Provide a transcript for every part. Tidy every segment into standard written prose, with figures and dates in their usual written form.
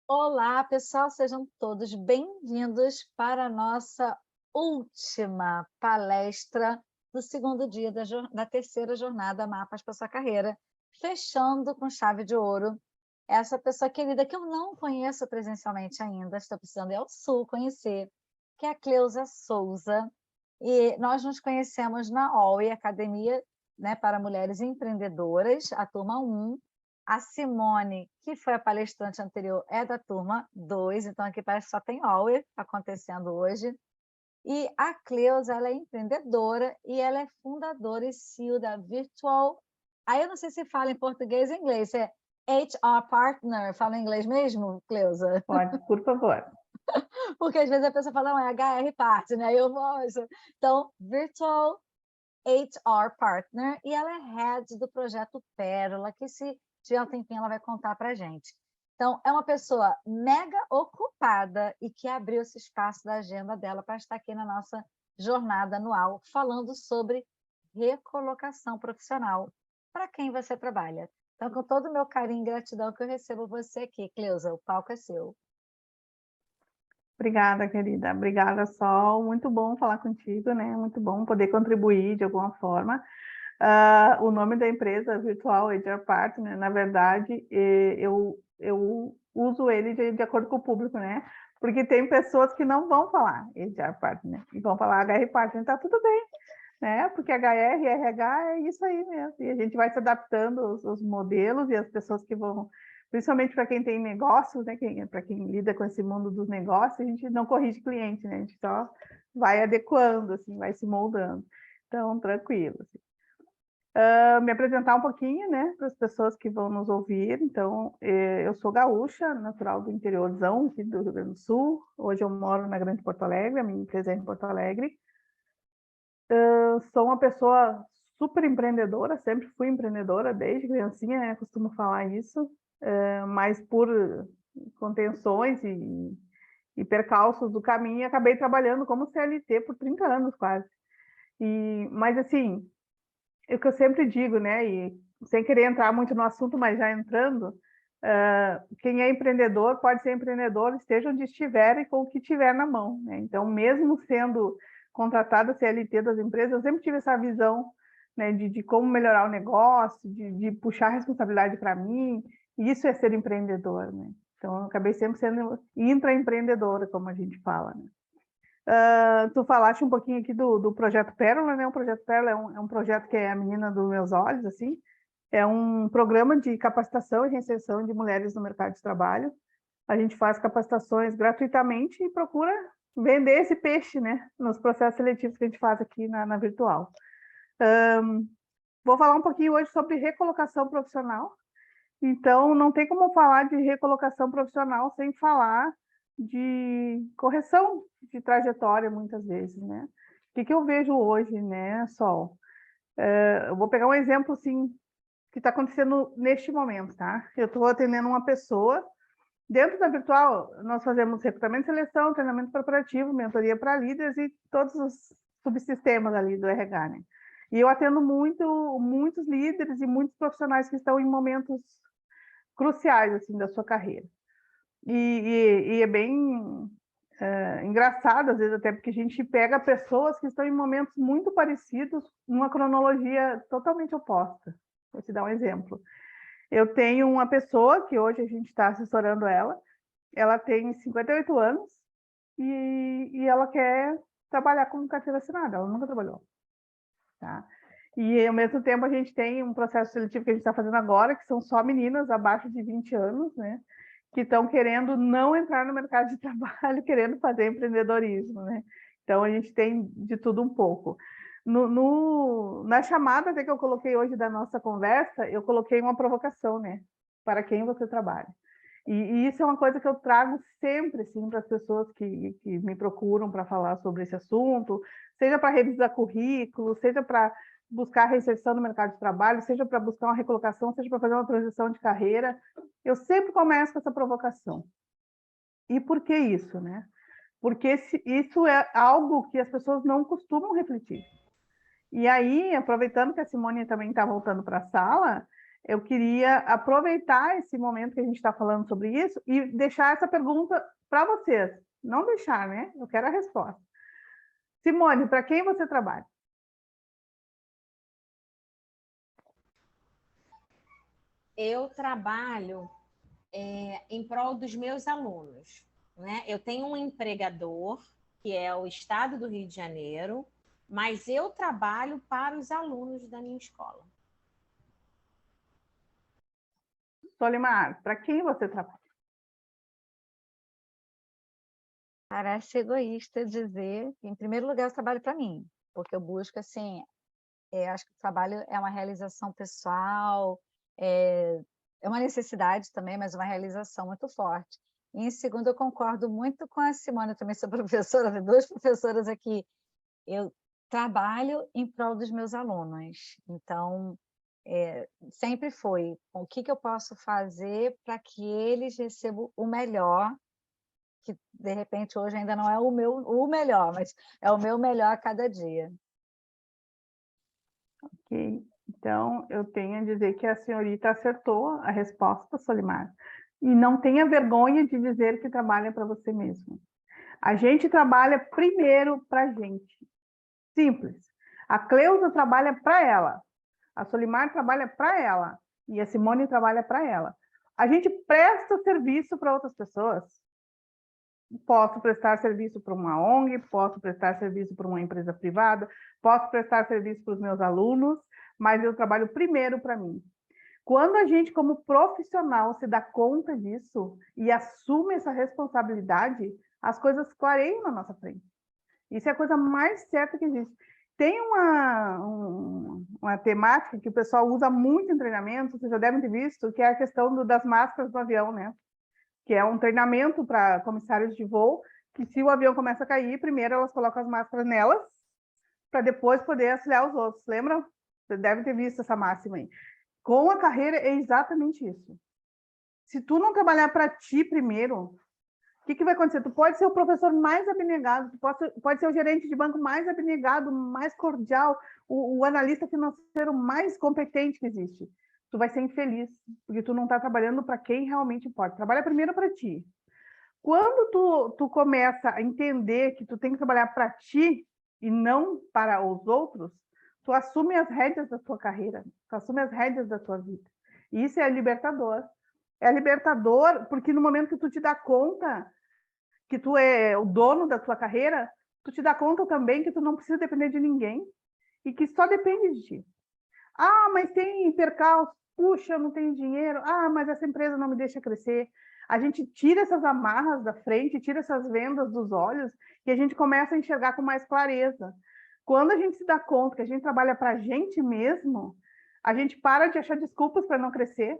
Olá, pessoal, sejam todos bem-vindos para a nossa última palestra do segundo dia da terceira jornada Mapas para sua Carreira, fechando com chave de ouro essa pessoa querida que eu não conheço presencialmente ainda, estou precisando ir ao Sul conhecer, que é a Cleusa Souza. E nós nos conhecemos na OI, Academia, né, para Mulheres Empreendedoras, a turma 1. A Simone, que foi a palestrante anterior, é da turma 2, então aqui parece que só tem OI acontecendo hoje. E a Cleusa, ela é empreendedora e ela é fundadora e CEO da Virtual. Aí eu não sei se fala em português ou inglês, é HR Partner, fala em inglês mesmo, Cleusa? Pode, por favor. Porque às vezes a pessoa fala, não, é HR Partner, aí eu vou. Então, Virtual HR Partner, e ela é head do projeto Pérola, que se tiver um tempinho ela vai contar para a gente. Então, é uma pessoa mega ocupada e que abriu esse espaço da agenda dela para estar aqui na nossa jornada anual, falando sobre recolocação profissional para quem você trabalha. Então, com todo o meu carinho e gratidão que eu recebo você aqui, Cleusa, o palco é seu. Obrigada, querida. Obrigada, Sol. Muito bom falar contigo, né? Muito bom poder contribuir de alguma forma. O nome da empresa, Virtual HR Partner, na verdade, eu uso ele de acordo com o público, né? Porque tem pessoas que não vão falar HR Partner e vão falar HR Partner, tá tudo bem, né? Porque HR e RH é isso aí mesmo. E a gente vai se adaptando os modelos e as pessoas que vão, principalmente para quem tem negócios, né? Para quem lida com esse mundo dos negócios, a gente não corrige cliente, né? A gente só vai adequando, assim, vai se moldando. Então, tranquilo. Assim. Me apresentar um pouquinho, né, para as pessoas que vão nos ouvir. Então, eu sou gaúcha, natural do interiorzão, aqui do Rio Grande do Sul. Hoje eu moro na Grande Porto Alegre, a minha empresa é em Porto Alegre. Sou uma pessoa super empreendedora, sempre fui empreendedora desde criancinha, né, costumo falar isso, mas por contenções e percalços do caminho, acabei trabalhando como CLT por 30 anos quase. Mas assim, é o que eu sempre digo, né, e sem querer entrar muito no assunto, mas já entrando, quem é empreendedor pode ser empreendedor, esteja onde estiver e com o que tiver na mão, né? Então, mesmo sendo contratada CLT das empresas, eu sempre tive essa visão, né, de como melhorar o negócio, de puxar a responsabilidade para mim, e isso é ser empreendedor, né? Então, eu acabei sempre sendo intraempreendedora, como a gente fala, né? Tu falaste um pouquinho aqui do Projeto Pérola, né? O Projeto Pérola é um projeto que é a menina dos meus olhos, assim. É um programa de capacitação e reinserção de mulheres no mercado de trabalho. A gente faz capacitações gratuitamente e procura vender esse peixe, né? Nos processos seletivos que a gente faz aqui na Virtual. Vou falar um pouquinho hoje sobre recolocação profissional. Então, não tem como falar de recolocação profissional sem falar de correção de trajetória, muitas vezes, né? O que eu vejo hoje, né, Sol? Eu vou pegar um exemplo, assim, que está acontecendo neste momento, tá? Eu estou atendendo uma pessoa, dentro da Virtual, nós fazemos recrutamento e seleção, treinamento corporativo, mentoria para líderes e todos os subsistemas ali do RH, né? E eu atendo muitos líderes e muitos profissionais que estão em momentos cruciais assim da sua carreira. E é bem engraçado, às vezes, até porque a gente pega pessoas que estão em momentos muito parecidos, numa cronologia totalmente oposta. Vou te dar um exemplo. Eu tenho uma pessoa que hoje a gente está assessorando ela tem 58 anos e ela quer trabalhar como carteira assinada, ela nunca trabalhou. Tá? E, ao mesmo tempo, a gente tem um processo seletivo que a gente está fazendo agora, que são só meninas abaixo de 20 anos, né? Que estão querendo não entrar no mercado de trabalho, querendo fazer empreendedorismo, né? Então, a gente tem de tudo um pouco. Na chamada até que eu coloquei hoje da nossa conversa, eu coloquei uma provocação, né? Para quem você trabalha. E isso é uma coisa que eu trago sempre, assim, para as pessoas que me procuram para falar sobre esse assunto, seja para revisar currículo, seja para buscar reinserção no mercado de trabalho, seja para buscar uma recolocação, seja para fazer uma transição de carreira. Eu sempre começo com essa provocação. E por que isso, né? Porque isso é algo que as pessoas não costumam refletir. E aí, aproveitando que a Simone também está voltando para a sala, eu queria aproveitar esse momento que a gente está falando sobre isso e deixar essa pergunta para vocês. Não deixar, né? Eu quero a resposta. Simone, para quem você trabalha? Eu trabalho em prol dos meus alunos, né? Eu tenho um empregador, que é o Estado do Rio de Janeiro, mas eu trabalho para os alunos da minha escola. Solimar, para quem você trabalha? Parece egoísta dizer que, em primeiro lugar, eu trabalho para mim, porque eu busco, assim, acho que o trabalho é uma realização pessoal, é uma necessidade também, mas uma realização muito forte. E, em segundo, eu concordo muito com a Simone, eu também sou professora, tenho 2 professoras aqui. Eu trabalho em prol dos meus alunos, então, sempre foi o que eu posso fazer para que eles recebam o melhor, que de repente hoje ainda não é o melhor, mas é o meu melhor a cada dia. Ok. Então, eu tenho a dizer que a senhorita acertou a resposta, Solimar. E não tenha vergonha de dizer que trabalha para você mesmo. A gente trabalha primeiro para a gente. Simples. A Cleusa trabalha para ela. A Solimar trabalha para ela. E a Simone trabalha para ela. A gente presta serviço para outras pessoas. Posso prestar serviço para uma ONG, posso prestar serviço para uma empresa privada, posso prestar serviço para os meus alunos, mas eu trabalho primeiro para mim. Quando a gente, como profissional, se dá conta disso e assume essa responsabilidade, as coisas clareiam na nossa frente. Isso é a coisa mais certa que existe. Tem uma temática que o pessoal usa muito em treinamento, vocês já devem ter visto, que é a questão das máscaras do avião, né? Que é um treinamento para comissários de voo, que se o avião começa a cair, primeiro elas colocam as máscaras nelas, para depois poder auxiliar os outros. Lembram? Você deve ter visto essa máxima aí. Com a carreira é exatamente isso. Se tu não trabalhar para ti primeiro, o que vai acontecer? Tu pode ser o professor mais abnegado, tu pode ser o gerente de banco mais abnegado, mais cordial, o analista financeiro mais competente que existe. Tu vai ser infeliz, porque tu não está trabalhando para quem realmente importa. Trabalha primeiro para ti. Quando tu começa a entender que tu tem que trabalhar para ti e não para os outros, tu assume as rédeas da tua carreira, tu assume as rédeas da tua vida. E isso é libertador. É libertador porque no momento que tu te dá conta que tu é o dono da tua carreira, tu te dá conta também que tu não precisa depender de ninguém e que só depende de ti. Ah, mas tem percalço. Puxa, eu não tenho dinheiro. Ah, mas essa empresa não me deixa crescer. A gente tira essas amarras da frente, tira essas vendas dos olhos e a gente começa a enxergar com mais clareza. Quando a gente se dá conta que a gente trabalha para a gente mesmo, a gente para de achar desculpas para não crescer,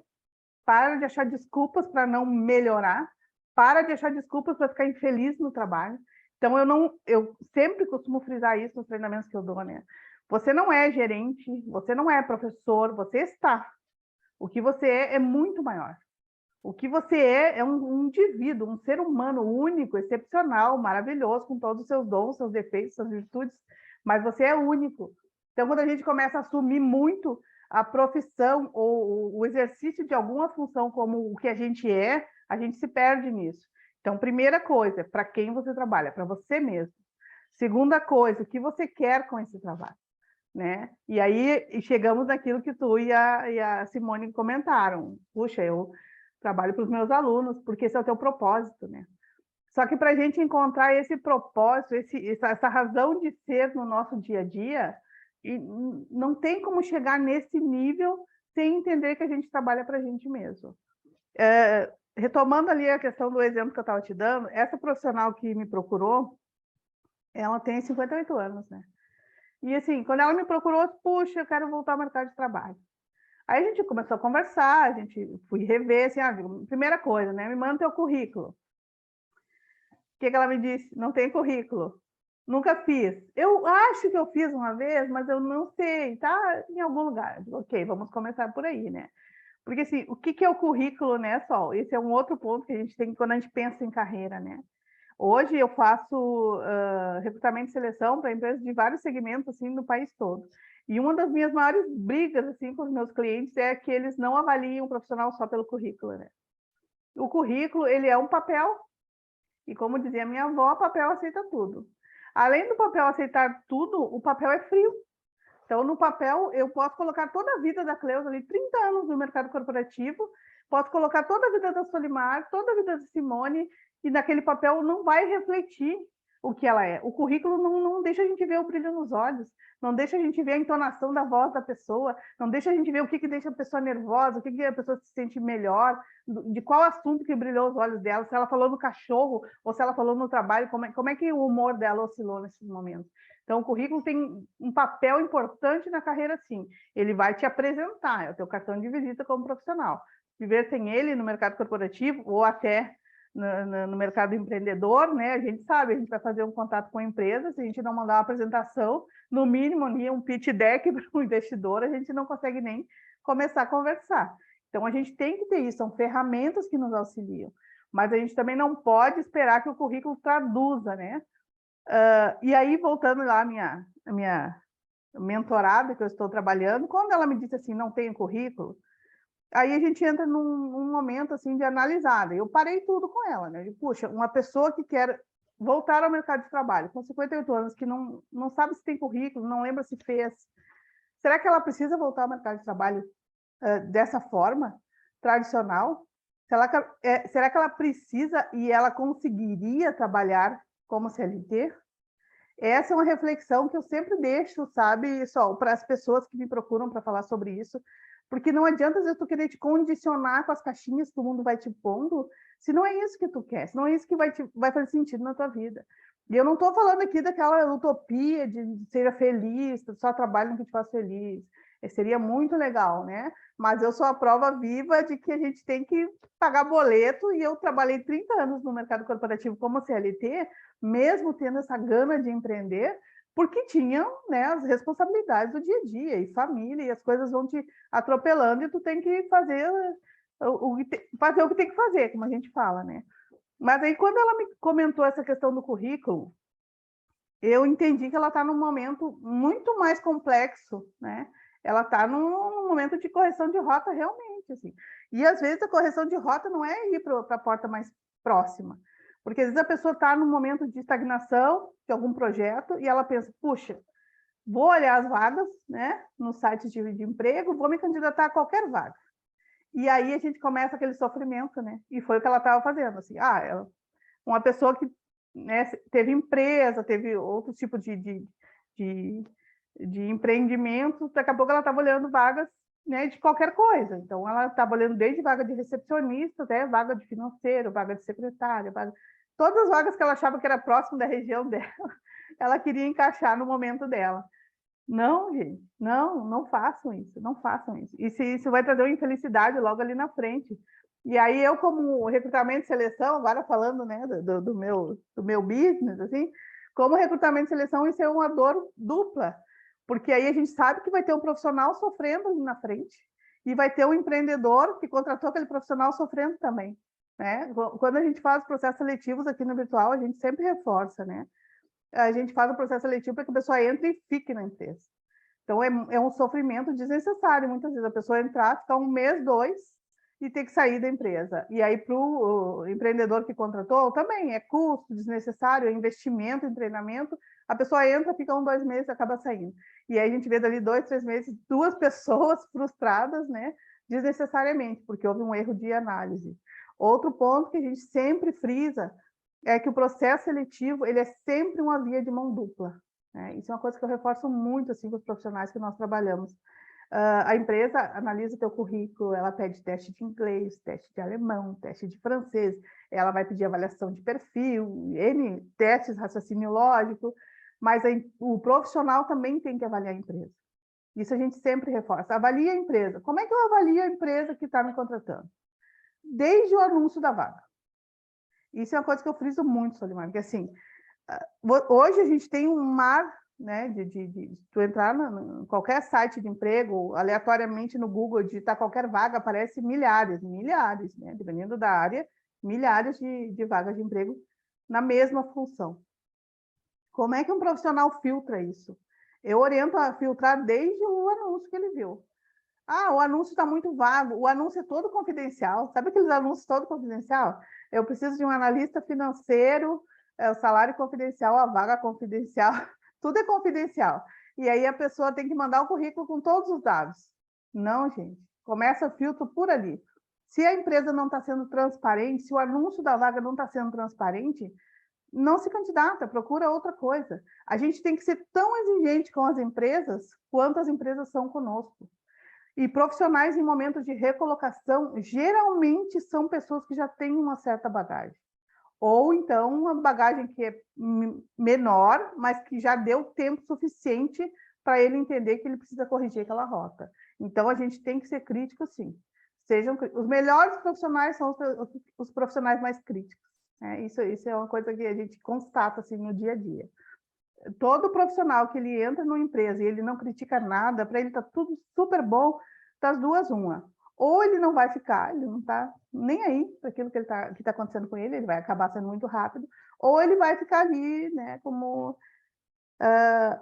para de achar desculpas para não melhorar, para de achar desculpas para ficar infeliz no trabalho. Então, eu sempre costumo frisar isso nos treinamentos que eu dou, né? Você não é gerente, você não é professor, você está. O que você é muito maior. O que você é um indivíduo, um ser humano único, excepcional, maravilhoso, com todos os seus dons, seus defeitos, suas virtudes, mas você é único. Então, quando a gente começa a assumir muito a profissão ou o exercício de alguma função como o que a gente se perde nisso. Então, primeira coisa, para quem você trabalha? Para você mesmo. Segunda coisa, o que você quer com esse trabalho? Né? E aí chegamos naquilo que tu e a Simone comentaram. Puxa, eu trabalho para os meus alunos, porque esse é o teu propósito, né? Só que para a gente encontrar esse propósito, essa razão de ser no nosso dia a dia, não tem como chegar nesse nível sem entender que a gente trabalha para a gente mesmo. Retomando ali a questão do exemplo que eu estava te dando, essa profissional que me procurou, ela tem 58 anos, né? E assim, quando ela me procurou, puxa, eu quero voltar ao mercado de trabalho. Aí a gente começou a conversar, a gente fui rever, assim, primeira coisa, né? Me manda teu currículo. O que ela me disse? Não tem currículo. Nunca fiz. Eu acho que eu fiz uma vez, mas eu não sei, tá em algum lugar. Ok, vamos começar por aí, né? Porque assim, o que é o currículo, né, Sol? Esse é um outro ponto que a gente tem quando a gente pensa em carreira, né? Hoje eu faço recrutamento e seleção para empresas de vários segmentos assim no país todo. E uma das minhas maiores brigas assim, com os meus clientes é que eles não avaliam o profissional só pelo currículo, né? O currículo, ele é um papel, e como dizia minha avó, papel aceita tudo. Além do papel aceitar tudo, o papel é frio. Então, no papel, eu posso colocar toda a vida da Cleusa ali, 30 anos no mercado corporativo, posso colocar toda a vida da Solimar, toda a vida da Simone, e naquele papel não vai refletir o que ela é. O currículo não deixa a gente ver o brilho nos olhos, não deixa a gente ver a entonação da voz da pessoa, não deixa a gente ver o que deixa a pessoa nervosa, o que a pessoa se sente melhor, de qual assunto que brilhou os olhos dela, se ela falou no cachorro ou se ela falou no trabalho, como é que o humor dela oscilou nesses momentos. Então, o currículo tem um papel importante na carreira, sim. Ele vai te apresentar, é o teu cartão de visita como profissional. Viver sem ele no mercado corporativo ou até no mercado empreendedor, né? A gente sabe, a gente vai fazer um contato com a empresa, se a gente não mandar uma apresentação, no mínimo ali um pitch deck para o investidor, a gente não consegue nem começar a conversar. Então, a gente tem que ter isso, são ferramentas que nos auxiliam, mas a gente também não pode esperar que o currículo traduza, né? E aí, voltando lá à minha mentorada que eu estou trabalhando, quando ela me disse assim, não tem currículo, aí a gente entra num momento assim de analisada. Eu parei tudo com ela, né? Puxa, uma pessoa que quer voltar ao mercado de trabalho, com 58 anos, que não sabe se tem currículo, não lembra se fez, será que ela precisa voltar ao mercado de trabalho dessa forma, tradicional? Será que ela precisa e ela conseguiria trabalhar como CLT? Essa é uma reflexão que eu sempre deixo, sabe, só para as pessoas que me procuram para falar sobre isso, porque não adianta às vezes tu querer te condicionar com as caixinhas que o mundo vai te pondo, se não é isso que tu quer, se não é isso que vai fazer sentido na tua vida. E eu não estou falando aqui daquela utopia de ser feliz, só trabalho no que te faz feliz. Seria muito legal, né? Mas eu sou a prova viva de que a gente tem que pagar boleto, e eu trabalhei 30 anos no mercado corporativo como CLT, mesmo tendo essa gana de empreender, porque tinham, né, as responsabilidades do dia a dia, e família, e as coisas vão te atropelando, e tu tem que fazer o que tem que fazer, como a gente fala, né? Mas aí, quando ela me comentou essa questão do currículo, eu entendi que ela está num momento muito mais complexo, né? Ela está num momento de correção de rota realmente, assim. E às vezes a correção de rota não é ir para a porta mais próxima, porque às vezes a pessoa está num momento de estagnação de algum projeto e ela pensa, puxa, vou olhar as vagas, né, no site de emprego, vou me candidatar a qualquer vaga. E aí a gente começa aquele sofrimento, né? E foi o que ela estava fazendo, assim, uma pessoa que, né, teve empresa, teve outro tipo de empreendimento, daqui a pouco ela estava olhando vagas, né, de qualquer coisa. Então, ela estava olhando desde vaga de recepcionista até vaga de financeiro, vaga de secretária, todas as vagas que ela achava que era próximo da região dela, ela queria encaixar no momento dela. Não, gente, não façam isso, não façam isso. Isso vai trazer uma infelicidade logo ali na frente. E aí eu, como recrutamento e seleção, agora falando, né, do meu business, assim, como recrutamento e seleção, isso é uma dor dupla, porque aí a gente sabe que vai ter um profissional sofrendo ali na frente e vai ter um empreendedor que contratou aquele profissional sofrendo também, né? Quando a gente faz processos seletivos aqui no virtual, a gente sempre reforça, né? A gente faz o processo seletivo para que a pessoa entre e fique na empresa. Então, é um sofrimento desnecessário, muitas vezes, a pessoa entrar, ficar um mês, 2, e ter que sair da empresa. E aí, para o empreendedor que contratou, também é custo desnecessário, é investimento em treinamento, a pessoa entra, fica 1, 2 meses e acaba saindo. E aí a gente vê dali 2, 3 meses, 2 pessoas frustradas, né, desnecessariamente, porque houve um erro de análise. Outro ponto que a gente sempre frisa é que o processo seletivo, ele é sempre uma via de mão dupla, né? Isso é uma coisa que eu reforço muito assim, com os profissionais que nós trabalhamos. A empresa analisa o teu currículo, ela pede teste de inglês, teste de alemão, teste de francês, ela vai pedir avaliação de perfil, N testes, raciocínio lógico, mas o profissional também tem que avaliar a empresa. Isso a gente sempre reforça. Avalie a empresa. Como é que eu avalio a empresa que está me contratando? Desde o anúncio da vaga. Isso é uma coisa que eu friso muito, Solimar, porque assim, hoje a gente tem um mar, né, de tu entrar em qualquer site de emprego, aleatoriamente no Google, digitar qualquer vaga, aparece milhares, né, dependendo da área, milhares de vagas de emprego na mesma função. Como é que um profissional filtra isso? Eu oriento a filtrar desde o anúncio que ele viu. Ah, o anúncio está muito vago, o anúncio é todo confidencial. Sabe aqueles anúncios todo confidencial? Eu preciso de um analista financeiro, o salário confidencial, a vaga confidencial, tudo é confidencial. E aí a pessoa tem que mandar o currículo com todos os dados. Não, gente, começa o filtro por ali. Se a empresa não está sendo transparente, se o anúncio da vaga não está sendo transparente, não se candidata, procura outra coisa. A gente tem que ser tão exigente com as empresas quanto as empresas são conosco. E profissionais em momentos de recolocação, geralmente são pessoas que já têm uma certa bagagem. Ou então uma bagagem que é menor, mas que já deu tempo suficiente para ele entender que ele precisa corrigir aquela rota. Então, a gente tem que ser crítico, sim. Os melhores profissionais são os profissionais mais críticos. Isso é uma coisa que a gente constata assim, no dia a dia. Todo profissional que ele entra numa empresa e ele não critica nada, para ele está tudo super bom, das duas, uma. Ou ele não vai ficar, ele não está nem aí para aquilo que está acontecendo com ele, ele vai acabar sendo muito rápido, ou ele vai ficar ali, né, como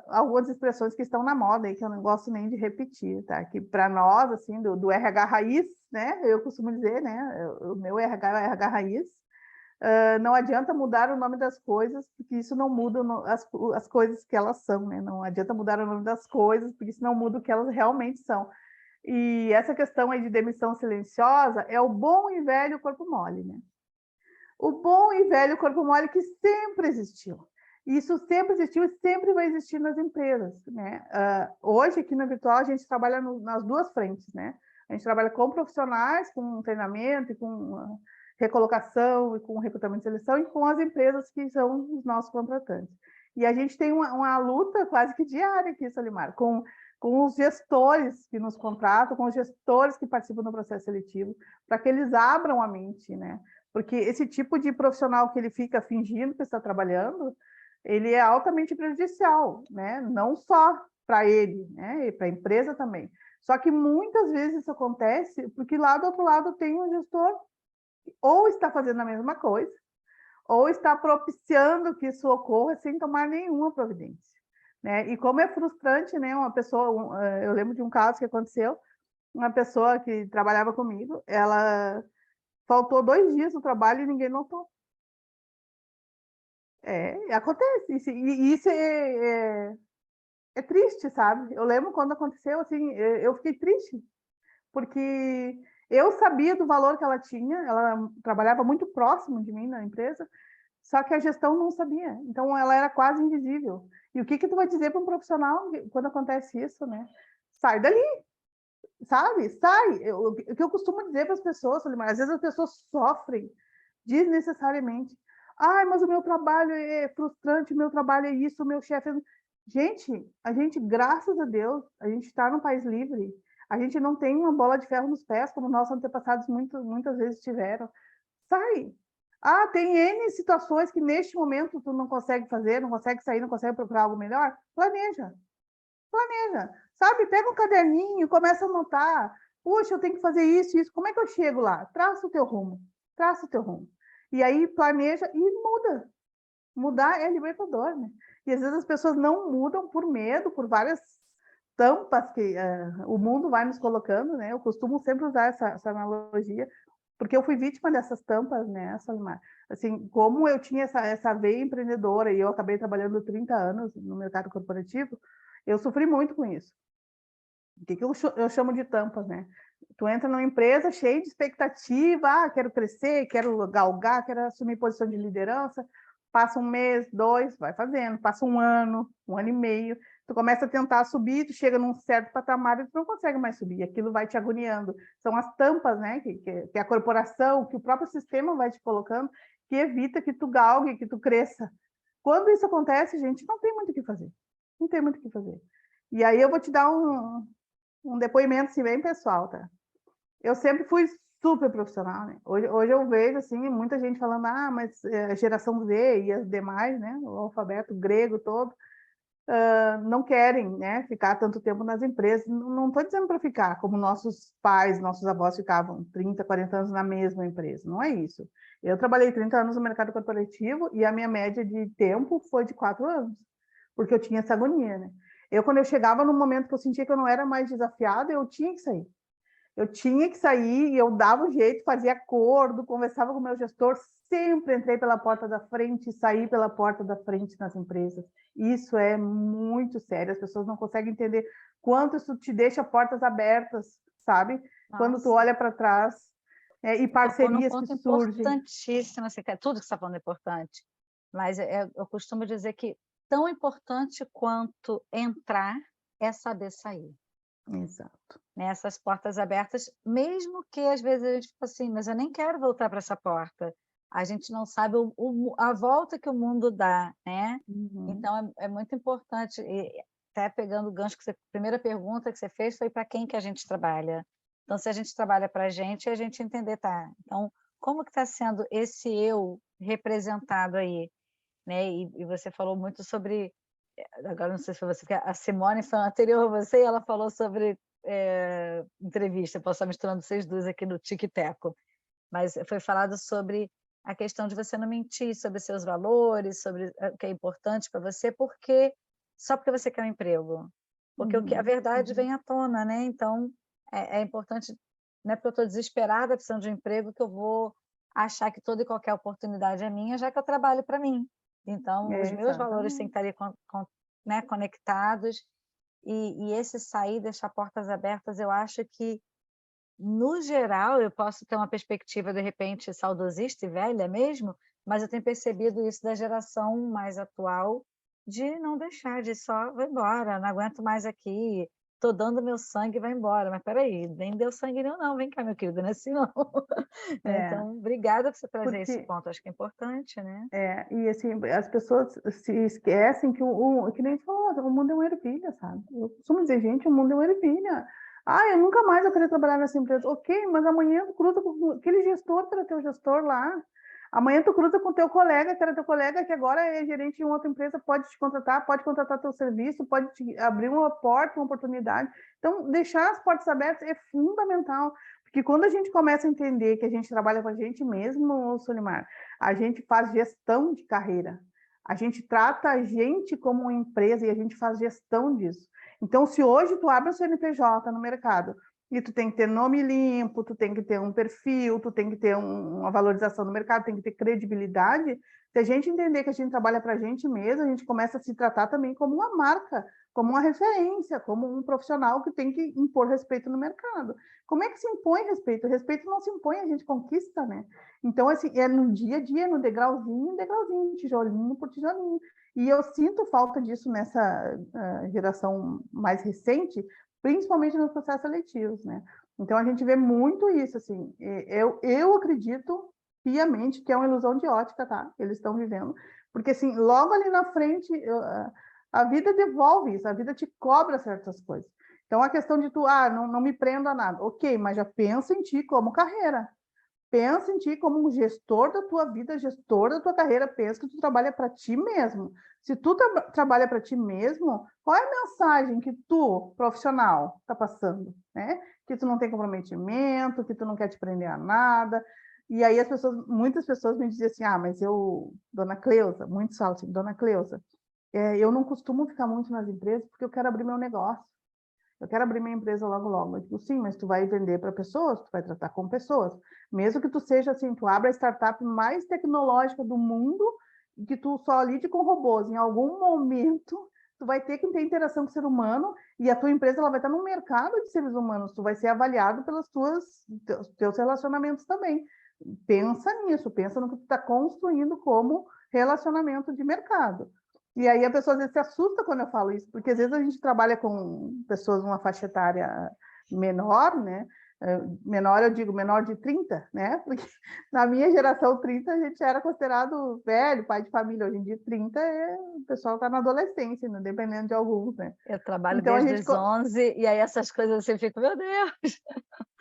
algumas expressões que estão na moda, e que eu não gosto nem de repetir, tá? Que para nós, assim, do RH raiz, né, eu costumo dizer, né, o meu RH é o RH raiz, não adianta mudar o nome das coisas, porque isso não muda as coisas que elas são, né? Não adianta mudar o nome das coisas, porque isso não muda o que elas realmente são. E essa questão aí de demissão silenciosa é o bom e velho corpo mole, né? O bom e velho corpo mole que sempre existiu. Isso sempre existiu e sempre vai existir nas empresas, né? Hoje, aqui na Virtual, a gente trabalha nas duas frentes, né? A gente trabalha com profissionais, com treinamento e com recolocação e com recrutamento e seleção, e com as empresas que são os nossos contratantes. E a gente tem uma luta quase que diária aqui, Solimar, com os gestores que nos contratam, com os gestores que participam do processo seletivo, para que eles abram a mente, né? Porque esse tipo de profissional que ele fica fingindo que está trabalhando, ele é altamente prejudicial, né? Não só para ele, né? E para a empresa também. Só que muitas vezes isso acontece porque lá do outro lado tem um gestor que ou está fazendo a mesma coisa, ou está propiciando que isso ocorra sem tomar nenhuma providência, né? E como é frustrante, né? Uma pessoa, eu lembro de um caso que aconteceu, uma pessoa que trabalhava comigo, ela faltou 2 dias no trabalho e ninguém notou. Acontece, isso é triste, sabe? Eu lembro quando aconteceu, assim, eu fiquei triste, porque eu sabia do valor que ela tinha, ela trabalhava muito próximo de mim na empresa, só que a gestão não sabia, então ela era quase invisível. E o que tu vai dizer para um profissional quando acontece isso, né? Sai dali, sabe? Sai. O que eu costumo dizer para as pessoas, às vezes as pessoas sofrem desnecessariamente. Ai, mas o meu trabalho é frustrante, o meu trabalho é isso, o meu chefe é... Gente, a gente, graças a Deus, a gente está num país livre. A gente não tem uma bola de ferro nos pés, como nossos antepassados muitas vezes tiveram. Sai. Ah, tem N situações que neste momento tu não consegue fazer, não consegue sair, não consegue procurar algo melhor. Planeja. Sabe? Pega um caderninho, começa a anotar. Puxa, eu tenho que fazer isso, isso. Como é que eu chego lá? Traça o teu rumo. E aí planeja e muda. Mudar é libertador, né? E às vezes as pessoas não mudam por medo, por várias tampas que o mundo vai nos colocando, né? Eu costumo sempre usar essa analogia, porque eu fui vítima dessas tampas, né, Solimar? Assim, como eu tinha essa veia empreendedora e eu acabei trabalhando 30 anos no mercado corporativo, eu sofri muito com isso. O que eu chamo de tampas, né? Tu entra numa empresa cheia de expectativa, quero crescer, quero galgar, quero assumir posição de liderança, passa 1 mês, 2, vai fazendo, passa 1 ano, 1 ano e meio, tu começa a tentar subir, tu chega num certo patamar e tu não consegue mais subir, aquilo vai te agoniando. São as tampas, né, que a corporação, que o próprio sistema vai te colocando, que evita que tu galgue, que tu cresça. Quando isso acontece, gente, não tem muito o que fazer. Não tem muito o que fazer. E aí eu vou te dar um depoimento assim, bem pessoal, tá? Eu sempre fui super profissional, né? Hoje eu vejo assim, muita gente falando, mas a geração Z e as demais, né? O alfabeto grego todo, não querem, né, ficar tanto tempo nas empresas. Não estou dizendo para ficar, como nossos pais, nossos avós ficavam 30, 40 anos na mesma empresa. Não é isso. Eu trabalhei 30 anos no mercado corporativo e a minha média de tempo foi de 4 anos, porque eu tinha essa agonia, né? Quando eu chegava no momento que eu sentia que eu não era mais desafiada, eu tinha que sair. Eu tinha que sair e eu dava um jeito, fazia acordo, conversava com o meu gestor, sempre entrei pela porta da frente e saí pela porta da frente nas empresas. Isso é muito sério, as pessoas não conseguem entender quanto isso te deixa portas abertas, sabe? Quando tu Nossa. olha para trás, e Tocou num parcerias que ponto surgem. importantíssimo, assim, tudo que você está falando é importante, mas eu costumo dizer que tão importante quanto entrar é saber sair, Exato. né, essas portas abertas, mesmo que às vezes a gente fica assim: "Mas eu nem quero voltar para essa porta", a gente não sabe a volta que o mundo dá, né. Uhum. Então é muito importante, e até pegando o gancho que você, primeira pergunta que você fez foi para quem que a gente trabalha. Então, se a gente trabalha para a gente entender, tá, então como que está sendo esse eu representado aí, né, e você falou muito sobre, agora não sei se foi você, porque a Simone foi anterior a você e ela falou sobre, entrevista, posso estar misturando vocês 2 aqui no tique e teco, mas foi falado sobre a questão de você não mentir sobre seus valores, sobre o que é importante para você, porque só porque você quer um emprego, porque o que a Uhum. verdade vem à tona, né, então é importante, não é porque eu estou desesperada precisando de um emprego que eu vou achar que toda e qualquer oportunidade é minha, já que eu trabalho para mim. Então os meus valores têm que Exatamente. estar ali né, conectados, e esse sair, deixar portas abertas, eu acho que no geral, eu posso ter uma perspectiva, de repente, saudosista e velha mesmo, mas eu tenho percebido isso da geração mais atual, de não deixar, de só: "Vou embora, não aguento mais aqui, tô dando meu sangue, vai embora", mas espera aí, nem deu sangue nenhum não, vem cá meu querido, não é assim não. Né, É, então obrigada por você trazer esse porque ponto, acho que é importante, né. e assim, as pessoas se esquecem que que nem tu falou, o mundo é uma ervilha, sabe. Eu costumo dizer: "Gente, o mundo é uma ervilha. Ah, eu nunca mais vou querer trabalhar nessa empresa". Ok, mas amanhã tu cruza com aquele gestor que era teu gestor lá. Amanhã tu cruza com teu colega, que era teu colega, que agora é gerente de uma outra empresa, pode contratar teu serviço, pode te abrir uma porta, uma oportunidade. Então, deixar as portas abertas é fundamental, porque quando a gente começa a entender que a gente trabalha com a gente mesmo, Solimar, a gente faz gestão de carreira. A gente trata a gente como uma empresa e a gente faz gestão disso. Então, se hoje tu abre o CNPJ no mercado e tu tem que ter nome limpo, tu tem que ter um perfil, tu tem que ter uma valorização no mercado, tem que ter credibilidade, se a gente entender que a gente trabalha para a gente mesmo, a gente começa a se tratar também como uma marca, como uma referência, como um profissional que tem que impor respeito no mercado. Como é que se impõe respeito? O respeito não se impõe, a gente conquista, né? Então, assim, é no dia a dia, no degrauzinho, tijolinho por tijolinho. E eu sinto falta disso nessa geração mais recente, principalmente nos processos seletivos, né? Então, a gente vê muito isso, assim. Eu acredito piamente que é uma ilusão de ótica, tá? Eles estão vivendo. Porque, assim, logo ali na frente, a vida devolve isso, a vida te cobra certas coisas. Então, a questão de tu, não me prendo a nada. Ok, mas já pensa em ti como carreira. Pensa em ti como um gestor da tua vida, gestor da tua carreira. Pensa que tu trabalha para ti mesmo. Se tu trabalha para ti mesmo, qual é a mensagem que tu, profissional, está passando, né? Que tu não tem comprometimento, que tu não quer te prender a nada. E aí muitas pessoas me dizem assim: mas dona Cleusa, muitos falam assim, dona Cleusa, eu não costumo ficar muito nas empresas porque eu quero abrir meu negócio. Eu quero abrir minha empresa logo, logo. Eu digo, sim, mas tu vai vender para pessoas, tu vai tratar com pessoas. Mesmo que tu seja assim, tu abra a startup mais tecnológica do mundo e que tu só lide com robôs. Em algum momento, tu vai ter que ter interação com o ser humano e a tua empresa ela vai estar no mercado de seres humanos. Tu vai ser avaliado pelos teus relacionamentos também. Pensa nisso, pensa no que tu está construindo como relacionamento de mercado. E aí a pessoa às vezes se assusta quando eu falo isso, porque às vezes a gente trabalha com pessoas numa faixa etária menor, né? Menor, eu digo menor de 30, né? Porque na minha geração 30 a gente era considerado velho, pai de família. Hoje em dia 30 o pessoal está na adolescência, né? Dependendo de alguns, né? Eu trabalho Então a desde gente os 11 e aí essas coisas você fica: "Meu Deus".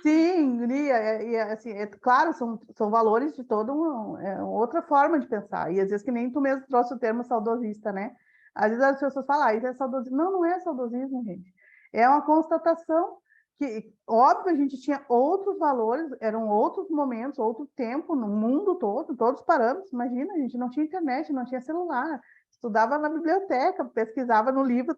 sim, assim, é claro, são valores de toda uma outra forma de pensar. E às vezes, que nem tu mesmo trouxe o termo saudosista, né? Às vezes as pessoas falam, isso é saudosismo. Não, não é saudosismo, gente. É uma constatação que, óbvio, a gente tinha outros valores, eram outros momentos, outro tempo no mundo todo, todos paramos. Imagina, a gente não tinha internet, não tinha celular. estudava na biblioteca, pesquisava no livro,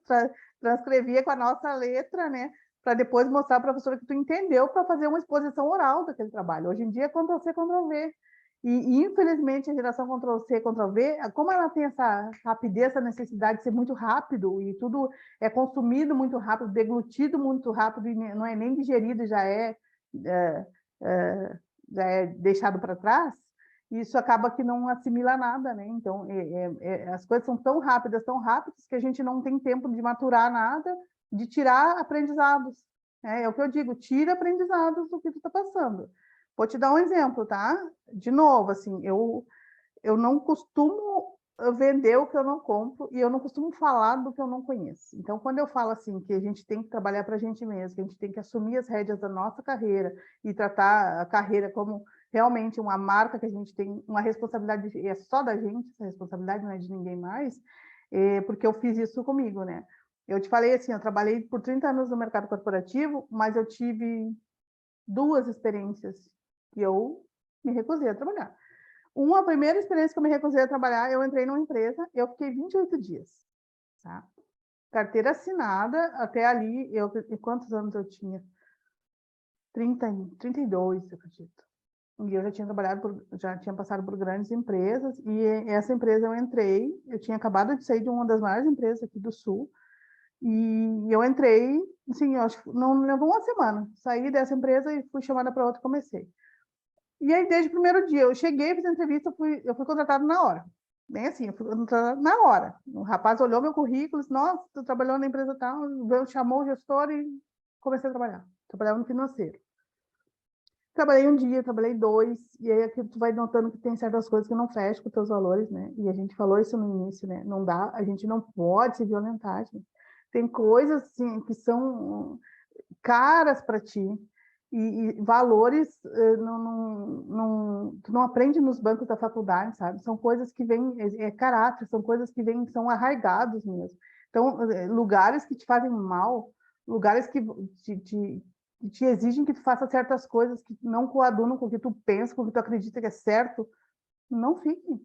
transcrevia com a nossa letra, né? Para depois mostrar para a professora que tu entendeu para fazer uma exposição oral daquele trabalho. Hoje em dia é Ctrl+C, Ctrl+V. E, infelizmente, a geração Ctrl+C, Ctrl+V, como ela tem essa rapidez, essa necessidade de ser muito rápido, e tudo é consumido muito rápido, deglutido muito rápido, e não é nem digerido, já é deixado para trás, isso acaba que não assimila nada, né? Então, as coisas são tão rápidas, que a gente não tem tempo de maturar nada, de tirar aprendizados. É o que eu digo, tira aprendizados do que tu está passando. Vou te dar um exemplo, tá? De novo, assim, eu não costumo vender o que eu não compro e eu não costumo falar do que eu não conheço. Então, quando eu falo assim que a gente tem que trabalhar para a gente mesmo, que a gente tem que assumir as rédeas da nossa carreira e tratar a carreira como realmente uma marca que a gente tem uma responsabilidade, é só da gente, essa responsabilidade não é de ninguém mais, porque eu fiz isso comigo, né? Eu te falei assim, eu trabalhei por 30 anos no mercado corporativo, mas eu tive 2 experiências que eu me recusei a trabalhar. A primeira experiência que eu me recusei a trabalhar, eu entrei numa empresa, eu fiquei 28 dias, tá? Carteira assinada, até ali, quantos anos eu tinha? 32, eu acredito. E eu já tinha já tinha passado por grandes empresas, e essa empresa eu entrei, eu tinha acabado de sair de uma das maiores empresas aqui do Sul, e eu entrei, assim, eu acho que não levou uma semana, saí dessa empresa e fui chamada para outra e comecei. E aí, desde o primeiro dia, eu cheguei, fiz a entrevista, eu fui contratada na hora. Bem assim, eu fui contratada na hora. O rapaz olhou meu currículo, disse, nossa, tu trabalhou na empresa tal, chamou o gestor e comecei a trabalhar. Trabalhava no financeiro. Trabalhei um dia, trabalhei 2, e aí aqui tu vai notando que tem certas coisas que não fecham com os teus valores, né? E a gente falou isso no início, né? Não dá, a gente não pode se violentar, gente. Tem coisas, assim, que são caras para ti, e valores tu não aprende nos bancos da faculdade, sabe? São coisas que vêm, caráter, são coisas que vêm, são arraigados mesmo. Então, lugares que te fazem mal, lugares que te exigem que tu faça certas coisas que não coadunam com o que tu pensa, com o que tu acredita que é certo, não fique.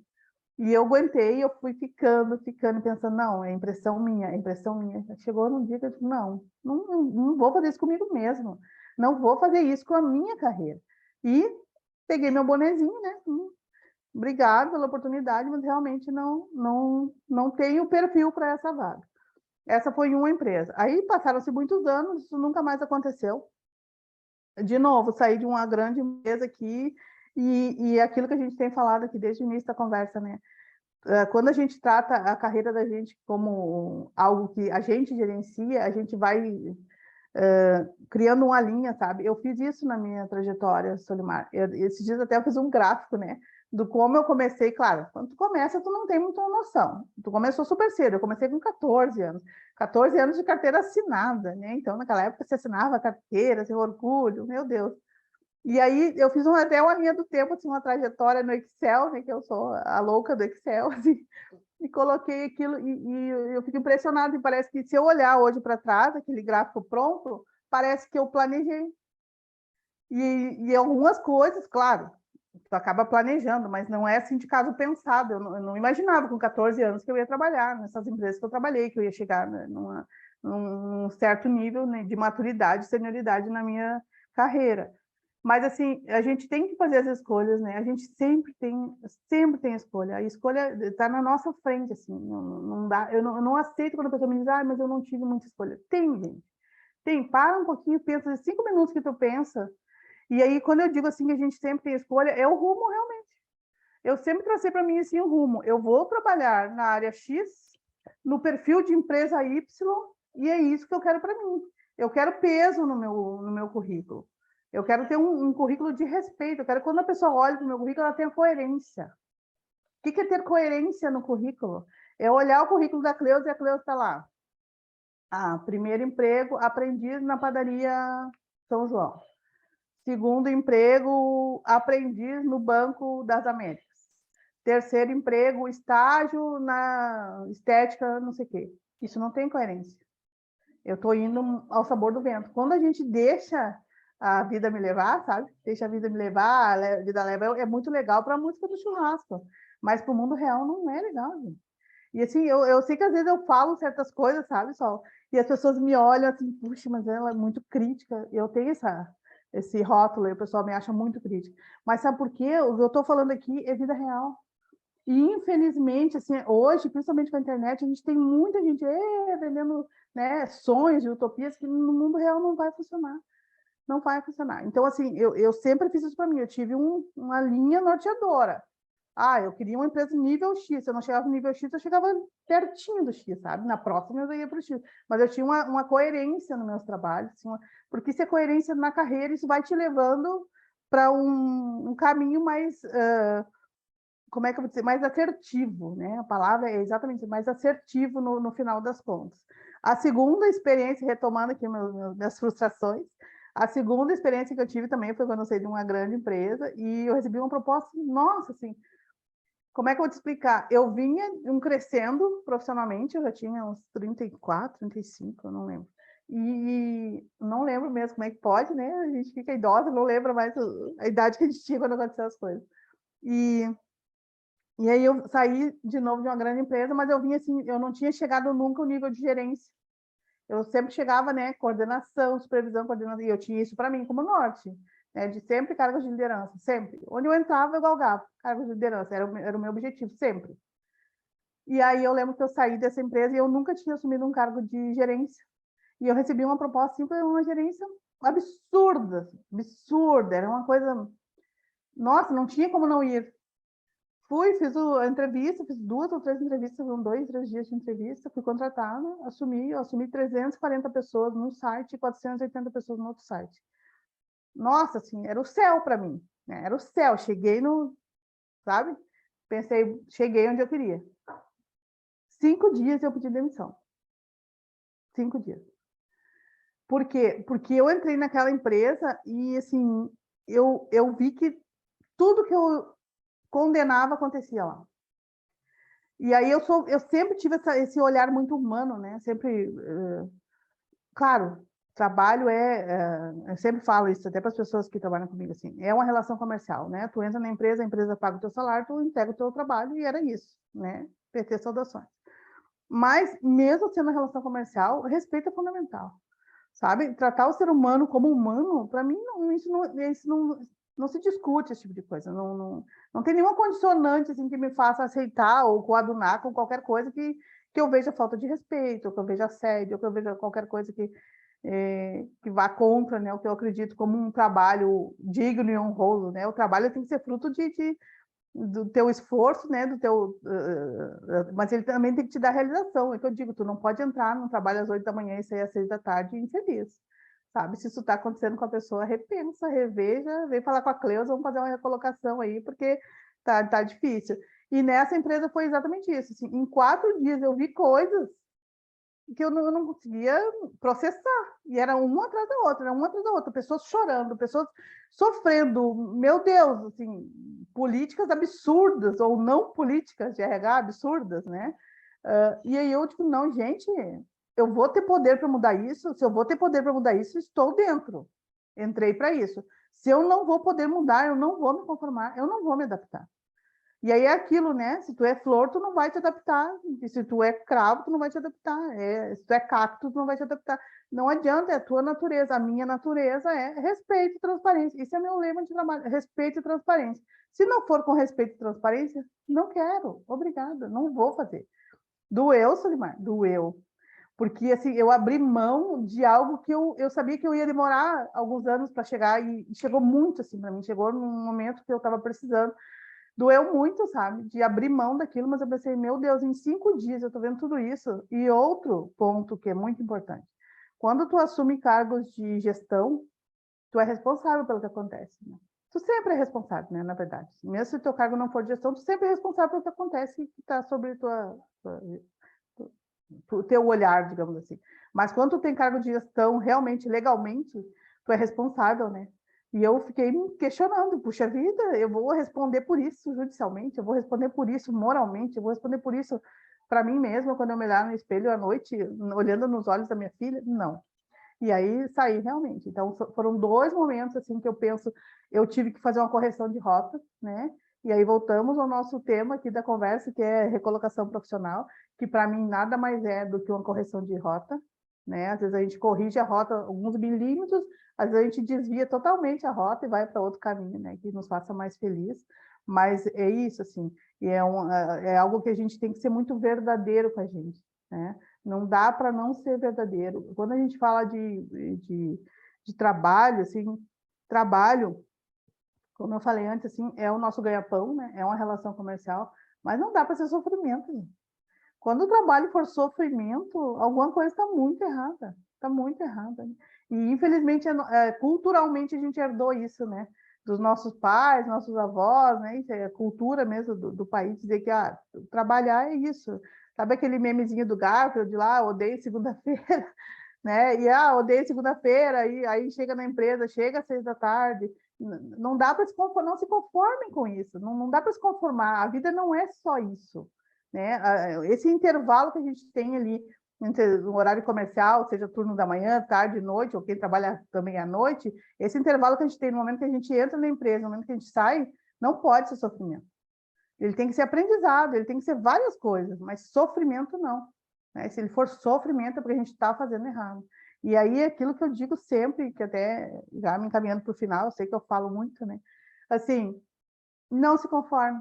E eu aguentei, eu fui ficando, pensando, não, é impressão minha, é impressão minha. Chegou num dia que eu disse, não vou fazer isso comigo mesmo, não vou fazer isso com a minha carreira. E peguei meu bonezinho, né? Obrigado pela oportunidade, mas realmente não tenho perfil para essa vaga. Essa foi uma empresa. Aí passaram-se muitos anos, isso nunca mais aconteceu. De novo, saí de uma grande empresa aqui, e aquilo que a gente tem falado aqui desde o início da conversa, né? Quando a gente trata a carreira da gente como algo que a gente gerencia, a gente vai criando uma linha, sabe? Eu fiz isso na minha trajetória, Solimar. Esses dias até eu fiz um gráfico, né? Do como eu comecei. Claro, quando tu começa, tu não tem muita noção. Tu começou super cedo, eu comecei com 14 anos. 14 anos de carteira assinada, né? Então, naquela época, você assinava carteira, seu orgulho, meu Deus. E aí eu fiz até uma linha do tempo, assim, uma trajetória no Excel, né, que eu sou a louca do Excel, assim, e coloquei aquilo, e eu fico impressionada, e parece que se eu olhar hoje para trás, aquele gráfico pronto, parece que eu planejei. E algumas coisas, claro, tu acaba planejando, mas não é assim de caso pensado. Eu não imaginava com 14 anos que eu ia trabalhar nessas empresas que eu trabalhei, que eu ia chegar, né, num certo nível, né, de maturidade, senioridade na minha carreira. Mas, assim, a gente tem que fazer as escolhas, né? A gente sempre tem escolha. A escolha está na nossa frente, assim. Não dá, eu não aceito quando a pessoa me diz, mas eu não tive muita escolha. Tem, gente. Tem. Para um pouquinho, pensa, 5 minutos que tu pensa. E aí, quando eu digo assim que a gente sempre tem escolha, é o rumo, realmente. Eu sempre tracei para mim, assim, o rumo. Eu vou trabalhar na área X, no perfil de empresa Y, e é isso que eu quero para mim. Eu quero peso no meu currículo. Eu quero ter um currículo de respeito. Eu quero que quando a pessoa olha para o meu currículo, ela tenha coerência. O que é ter coerência no currículo? É olhar o currículo da Cleusa e a Cleusa está lá. Primeiro emprego, aprendiz na padaria São João. Segundo emprego, aprendiz no Banco das Américas. Terceiro emprego, estágio na estética, não sei o quê. Isso não tem coerência. Eu estou indo ao sabor do vento. Quando a gente deixa a vida me levar, sabe? Deixa a vida me levar, a vida leva, é muito legal para a música do churrasco, mas para o mundo real não é legal, gente. E assim, eu sei que às vezes eu falo certas coisas, sabe, Sol? E as pessoas me olham assim, puxa, mas ela é muito crítica. Eu tenho esse rótulo, e o pessoal me acha muito crítica. Mas sabe por quê? O que eu estou falando aqui é vida real. E infelizmente, assim, hoje, principalmente com a internet, a gente tem muita gente vendendo, né, sonhos e utopias que no mundo real não vai funcionar. Não vai funcionar. Então, assim, eu sempre fiz isso para mim. Eu tive uma linha norteadora. Eu queria uma empresa nível X. Se eu não chegava no nível X, eu chegava pertinho do X, sabe? Na próxima eu ia para o X. Mas eu tinha uma coerência nos meus trabalhos, assim, porque se é coerência na carreira, isso vai te levando para um caminho mais, como é que eu vou dizer, mais assertivo, né? A palavra é exatamente mais assertivo no final das contas. A segunda experiência, retomando aqui minhas frustrações, a segunda experiência que eu tive também foi quando eu saí de uma grande empresa e eu recebi uma proposta, nossa, assim, como é que eu vou te explicar? Eu vinha crescendo profissionalmente, eu já tinha uns 34, 35, eu não lembro. E não lembro mesmo como é que pode, né? A gente fica idosa, não lembra mais a idade que a gente tinha quando aconteceu as coisas. E aí eu saí de novo de uma grande empresa, mas eu vinha assim, eu não tinha chegado nunca ao nível de gerência. Eu sempre chegava, né, coordenação, supervisão, coordenação, e eu tinha isso para mim como norte, né, de sempre cargos de liderança, sempre. Onde eu entrava, eu galgava cargos de liderança, era o meu objetivo, sempre. E aí eu lembro que eu saí dessa empresa e eu nunca tinha assumido um cargo de gerência. E eu recebi uma proposta, assim, para uma gerência absurda, absurda, era uma coisa... Nossa, não tinha como não ir. Fiz a entrevista, fiz 2 ou 3 entrevistas, foram 2, 3 dias de entrevista, fui contratada, assumi 340 pessoas num site e 480 pessoas no outro site. Nossa, assim, era o céu para mim, né? Era o céu, cheguei sabe? Pensei, cheguei onde eu queria. 5 dias eu pedi demissão. 5 dias. Por quê? Porque eu entrei naquela empresa e, assim, eu vi que tudo que eu condenava acontecia lá. E aí eu sempre tive esse olhar muito humano, né? Sempre, claro, trabalho eu sempre falo isso até para as pessoas que trabalham comigo assim, é uma relação comercial, né? Tu entra na empresa, a empresa paga o teu salário, tu entrega o teu trabalho e era isso, né? PT saudações. Mas mesmo sendo uma relação comercial, respeito é fundamental, sabe? Tratar o ser humano como humano, para mim isso não se discute esse tipo de coisa, não tem nenhuma condicionante assim, que me faça aceitar ou coadunar com qualquer coisa que eu veja falta de respeito, ou que eu veja assédio, ou que eu veja qualquer coisa que vá contra, né, o que eu acredito como um trabalho digno e honroso, né? O trabalho tem que ser fruto do teu esforço, né, mas ele também tem que te dar realização. É que eu digo, tu não pode entrar no trabalho às 8 da manhã e sair às 6 da tarde infeliz. Sabe? Se isso está acontecendo com a pessoa, repensa, reveja, vem falar com a Cleusa, vamos fazer uma recolocação aí, porque tá difícil. E nessa empresa foi exatamente isso. Assim, em 4 dias eu vi coisas que eu não conseguia processar. E era uma atrás da outra, era uma atrás da outra. Pessoas chorando, pessoas sofrendo. Meu Deus, assim, políticas absurdas, ou não políticas de RH absurdas, né? E aí eu, tipo, não, gente, eu vou ter poder para mudar isso? Se eu vou ter poder para mudar isso, estou dentro. Entrei para isso. Se eu não vou poder mudar, eu não vou me conformar, eu não vou me adaptar. E aí é aquilo, né? Se tu é flor, tu não vai te adaptar. E se tu é cravo, tu não vai te adaptar. Se tu é cacto, tu não vai te adaptar. Não adianta, é a tua natureza. A minha natureza é respeito e transparência. Isso é meu lema de trabalho, respeito e transparência. Se não for com respeito e transparência, não quero. Obrigada, não vou fazer. Doeu, Solimar? Doeu. Porque assim, eu abri mão de algo que eu sabia que eu ia demorar alguns anos para chegar, e chegou muito assim para mim. Chegou num momento que eu estava precisando. Doeu muito, sabe? De abrir mão daquilo, mas eu pensei, meu Deus, em 5 dias eu estou vendo tudo isso. E outro ponto que é muito importante. Quando tu assume cargos de gestão, tu é responsável pelo que acontece, né? Tu sempre é responsável, né, na verdade. Mesmo se o teu cargo não for de gestão, tu sempre é responsável pelo que acontece e que está sobre o teu olhar, digamos assim. Mas quando tu tem cargo de gestão, realmente, legalmente, tu é responsável, né? E eu fiquei me questionando, puxa vida, eu vou responder por isso judicialmente, eu vou responder por isso moralmente, eu vou responder por isso para mim mesma, quando eu me olhar no espelho à noite, olhando nos olhos da minha filha? Não. E aí saí realmente. Então foram 2 momentos assim que eu penso, eu tive que fazer uma correção de rota, né? E aí voltamos ao nosso tema aqui da conversa, que é recolocação profissional, que para mim nada mais é do que uma correção de rota, né? Às vezes a gente corrige a rota alguns milímetros, às vezes a gente desvia totalmente a rota e vai para outro caminho, né? Que nos faça mais feliz. Mas é isso, assim, e é algo que a gente tem que ser muito verdadeiro com a gente, né? Não dá para não ser verdadeiro. Quando a gente fala de trabalho, assim, trabalho, como eu falei antes, assim, é o nosso ganha-pão, né? É uma relação comercial, mas não dá para ser sofrimento, gente. Quando o trabalho for sofrimento, alguma coisa está muito errada. Está muito errada. Né? E, infelizmente, culturalmente, a gente herdou isso, né? Dos nossos pais, nossos avós, né? Isso é a cultura mesmo do país, dizer que trabalhar é isso. Sabe aquele memezinho do Garfield lá, odeio segunda-feira, né? E odeio segunda-feira, aí chega na empresa, chega às 6 da tarde. Não dá para se conformar, não se conformem com isso, não dá para se conformar. A vida não é só isso. Né? Esse intervalo que a gente tem ali entre o horário comercial, seja turno da manhã, tarde, noite, ou quem trabalha também à noite, esse intervalo que a gente tem no momento que a gente entra na empresa, no momento que a gente sai, não pode ser sofrimento. Ele tem que ser aprendizado, ele tem que ser várias coisas, mas sofrimento não. Né? Se ele for sofrimento é porque a gente está fazendo errado. E aí, aquilo que eu digo sempre, que até já me encaminhando para o final, eu sei que eu falo muito, né? Assim, não se conforme.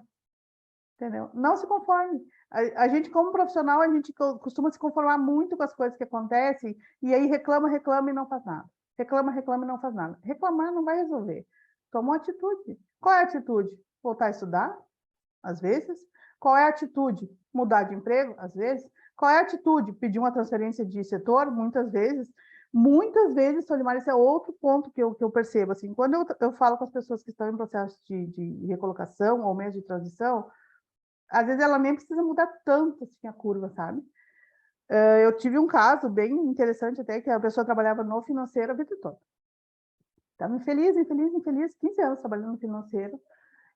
Entendeu? Não se conforme. A gente, como profissional, a gente costuma se conformar muito com as coisas que acontecem e aí reclama e não faz nada. Reclama e não faz nada. Reclamar não vai resolver. Toma uma atitude. Qual é a atitude? Voltar a estudar, às vezes. Qual é a atitude? Mudar de emprego, às vezes. Qual é a atitude? Pedir uma transferência de setor, muitas vezes. Muitas vezes, Solimar, esse é outro ponto que eu percebo. Assim, quando eu falo com as pessoas que estão em processo de recolocação ou mesmo de transição, às vezes ela nem precisa mudar tanto assim a curva, sabe? Eu tive um caso bem interessante até, que a pessoa trabalhava no financeiro a vida toda. Estava infeliz, 15 anos trabalhando no financeiro.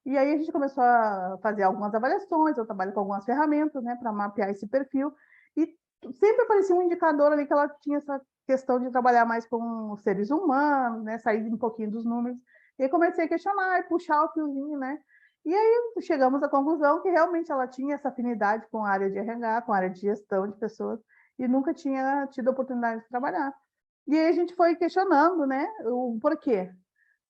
E aí a gente começou a fazer algumas avaliações, eu trabalho com algumas ferramentas, né, para mapear esse perfil, e sempre aparecia um indicador ali que ela tinha essa questão de trabalhar mais com os seres humanos, né, sair um pouquinho dos números. E aí comecei a questionar e puxar o fiozinho, né? E aí chegamos à conclusão que realmente ela tinha essa afinidade com a área de RH, com a área de gestão de pessoas, e nunca tinha tido a oportunidade de trabalhar. E aí a gente foi questionando, né, o porquê.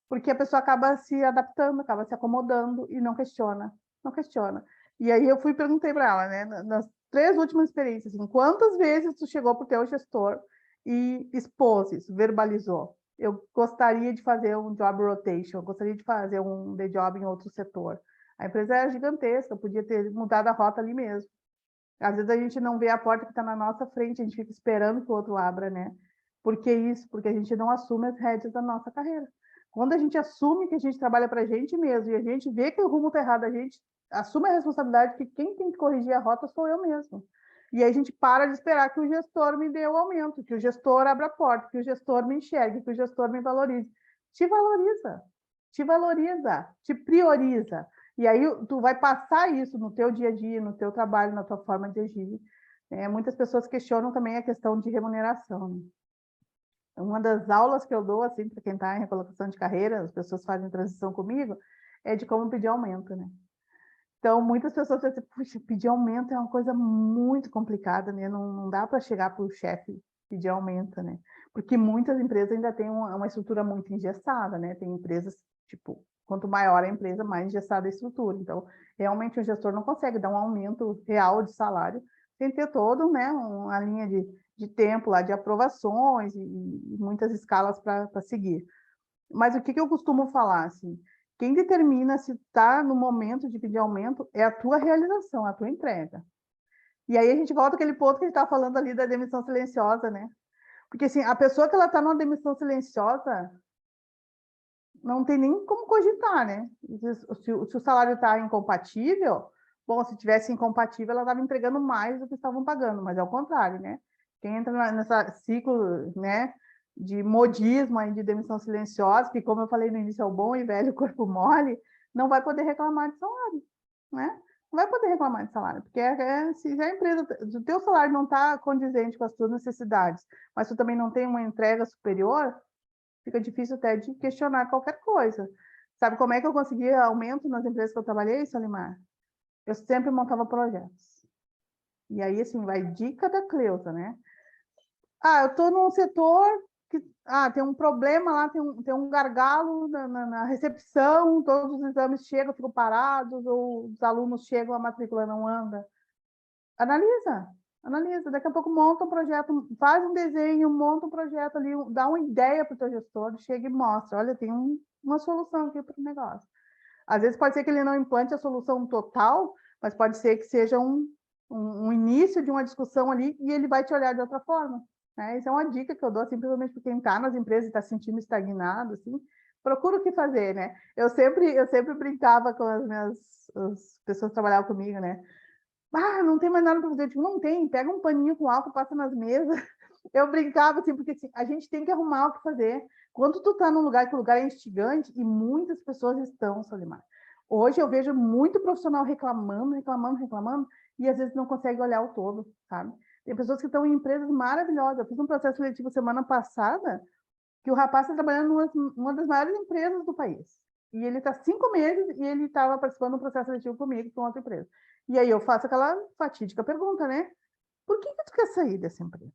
Porque a pessoa acaba se adaptando, acaba se acomodando e não questiona, não questiona. E aí eu perguntei para ela, né, nas 3 últimas experiências, assim, quantas vezes tu chegou para o teu gestor e expôs isso, verbalizou? Eu gostaria de fazer um job rotation, eu gostaria de fazer um day job em outro setor. A empresa era gigantesca, podia ter mudado a rota ali mesmo. Às vezes a gente não vê a porta que está na nossa frente, a gente fica esperando que o outro abra, né? Por que isso? Porque a gente não assume as rédeas da nossa carreira. Quando a gente assume que a gente trabalha para a gente mesmo e a gente vê que o rumo está errado, a gente assume a responsabilidade que quem tem que corrigir a rota sou eu mesmo. E aí a gente para de esperar que o gestor me dê o aumento, que o gestor abra a porta, que o gestor me enxergue, que o gestor me valorize. Te valoriza, te prioriza. E aí tu vai passar isso no teu dia a dia, no teu trabalho, na tua forma de agir. Muitas pessoas questionam também a questão de remuneração. Né? Uma das aulas que eu dou, assim, para quem está em recolocação de carreira, as pessoas fazem transição comigo, é de como pedir aumento, né? Então, muitas pessoas dizem, puxa, pedir aumento é uma coisa muito complicada, né? Não dá para chegar para o chefe pedir aumento, né? Porque muitas empresas ainda têm uma estrutura muito engessada, né? Tem empresas, tipo, quanto maior a empresa, mais engessada a estrutura. Então, realmente o gestor não consegue dar um aumento real de salário sem ter todo, né, uma linha de tempo lá, de aprovações e muitas escalas para seguir. Mas o que eu costumo falar, assim, quem determina se está no momento de pedir aumento é a tua realização, a tua entrega. E aí a gente volta àquele ponto que a gente estava falando ali da demissão silenciosa, né? Porque, assim, a pessoa que ela está numa demissão silenciosa não tem nem como cogitar, né? Se o salário está incompatível, bom, se tivesse incompatível, ela estava entregando mais do que estavam pagando, mas é o contrário, né? Quem entra nesse ciclo, né, de modismo aí, de demissão silenciosa, que, como eu falei no início, é o bom e velho corpo mole, não vai poder reclamar de salário, né? Não vai poder reclamar de salário, porque se a empresa, se o teu salário não está condizente com as tuas necessidades, mas tu também não tem uma entrega superior, fica difícil até de questionar qualquer coisa. Sabe como é que eu conseguia aumento nas empresas que eu trabalhei, Solimar? Eu sempre montava projetos. E aí, assim, vai dica da Cleusa, né? Eu estou num setor que tem um problema lá, tem um gargalo na recepção, todos os exames chegam, ficam parados, ou os alunos chegam, a matrícula não anda. Analisa. Daqui a pouco monta um projeto, faz um desenho, monta um projeto ali, dá uma ideia para o teu gestor, chega e mostra, olha, tem uma solução aqui para o negócio. Às vezes pode ser que ele não implante a solução total, mas pode ser que seja um início de uma discussão ali e ele vai te olhar de outra forma. Né? Isso é uma dica que eu dou, simplesmente para quem está nas empresas e está se sentindo estagnado, assim, procura o que fazer, né? Eu sempre brincava com as pessoas que trabalhavam comigo, né? Não tem mais nada para fazer. Eu digo, não tem, pega um paninho com álcool, passa nas mesas. Eu brincava assim, porque assim, a gente tem que arrumar o que fazer. Quando tu tá num lugar que o lugar é instigante, e muitas pessoas estão, Solimar. Hoje eu vejo muito profissional reclamando, e às vezes não consegue olhar o todo, sabe? Tem pessoas que estão em empresas maravilhosas. Eu fiz um processo seletivo semana passada, que o rapaz está trabalhando numa das maiores empresas do país. E ele está 5 meses e ele estava participando do processo seletivo comigo para outra empresa. E aí eu faço aquela fatídica pergunta, né? Por que tu quer sair dessa empresa?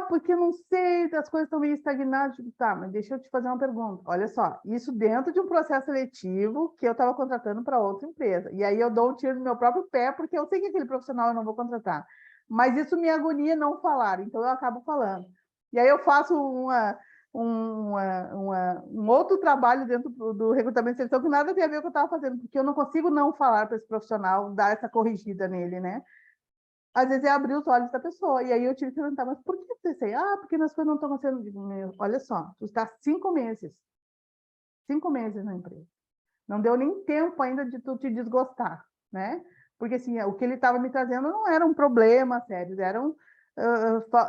Porque não sei, as coisas estão meio estagnadas. Tá, mas deixa eu te fazer uma pergunta. Olha só, isso dentro de um processo seletivo que eu estava contratando para outra empresa. E aí eu dou um tiro no meu próprio pé, porque eu sei que aquele profissional eu não vou contratar. Mas isso me agonia não falar, então eu acabo falando. E aí eu faço um outro trabalho dentro do recrutamento e seleção que nada tem a ver com o que eu estava fazendo, porque eu não consigo não falar para esse profissional, dar essa corrigida nele, né? Às vezes é abrir os olhos da pessoa. E aí eu tive que perguntar, mas por que você sei? Porque as coisas não estão acontecendo. Olha só, tu está 5 meses. 5 meses na empresa. Não deu nem tempo ainda de tu te desgostar, né? Porque assim, o que ele estava me trazendo não era um problema sério,